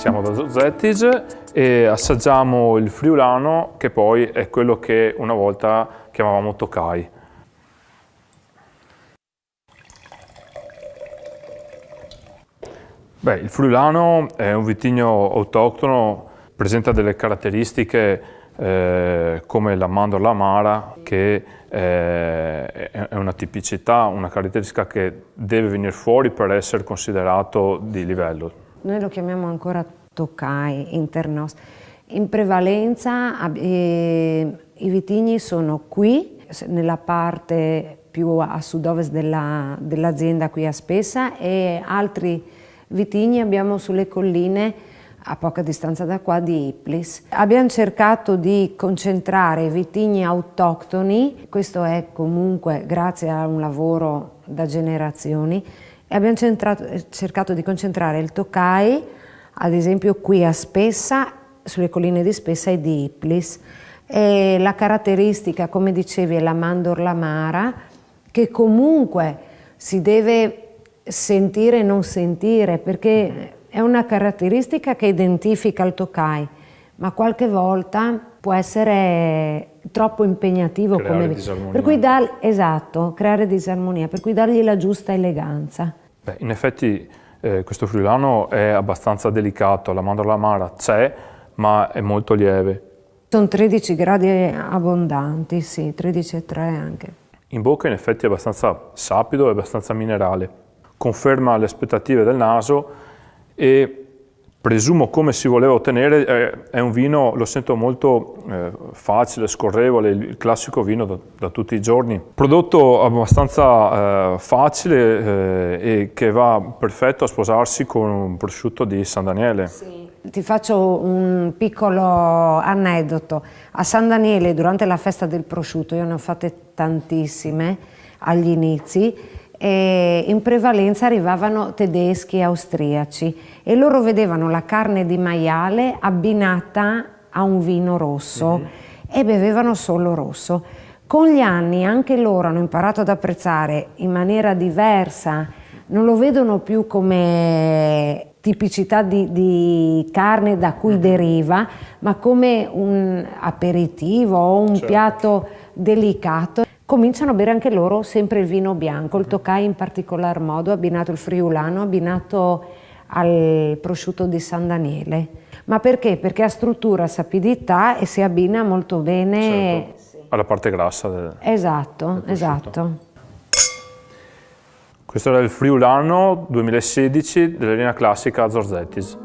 siamo da Zorzettis e assaggiamo il friulano, che poi è quello che una volta chiamavamo Tokai. Beh, il friulano è un vitigno autoctono, presenta delle caratteristiche come la mandorla amara, che è una tipicità, una caratteristica che deve venire fuori per essere considerato di livello. Noi lo chiamiamo ancora Tokai, Internos. In prevalenza i vitigni sono qui, nella parte più a sud-ovest dell'azienda qui a Spessa, e altri vitigni abbiamo sulle colline a poca distanza da qua di Iplis. Abbiamo cercato di concentrare i vitigni autoctoni, questo è comunque grazie a un lavoro da generazioni, e abbiamo cercato di concentrare il Tokai, ad esempio qui a Spessa, sulle colline di Spessa e di Iplis. E la caratteristica, come dicevi, è la mandorla amara, che comunque si deve sentire e non sentire, perché è una caratteristica che identifica il Tokai, ma qualche volta può essere troppo impegnativo, creare disarmonia. Per cui esatto, creare disarmonia, per cui dargli la giusta eleganza. Beh, in effetti questo friulano è abbastanza delicato, la mandorla amara c'è, ma è molto lieve. Sono 13 gradi abbondanti, sì, 13,3 anche. In bocca in effetti è abbastanza sapido e abbastanza minerale. Conferma le aspettative del naso e presumo, come si voleva ottenere, è un vino, lo sento molto facile, scorrevole, il classico vino da tutti i giorni. Prodotto abbastanza facile e che va perfetto a sposarsi con un prosciutto di San Daniele. Sì. Ti faccio un piccolo aneddoto. A San Daniele, durante la festa del prosciutto, io ne ho fatte tantissime agli inizi, e in prevalenza arrivavano tedeschi e austriaci e loro vedevano la carne di maiale abbinata a un vino rosso e bevevano solo rosso. Con gli anni anche loro hanno imparato ad apprezzare in maniera diversa, non lo vedono più come tipicità di carne da cui deriva, ma come un aperitivo o un piatto delicato. Cominciano a bere anche loro sempre il vino bianco, il Tokai in particolar modo, abbinato il friulano, abbinato al prosciutto di San Daniele. Ma perché? Perché ha struttura, sapidità e si abbina molto bene. Certo, alla parte grassa Esatto, esatto. Questo era il friulano 2016 della linea classica Zorzettis.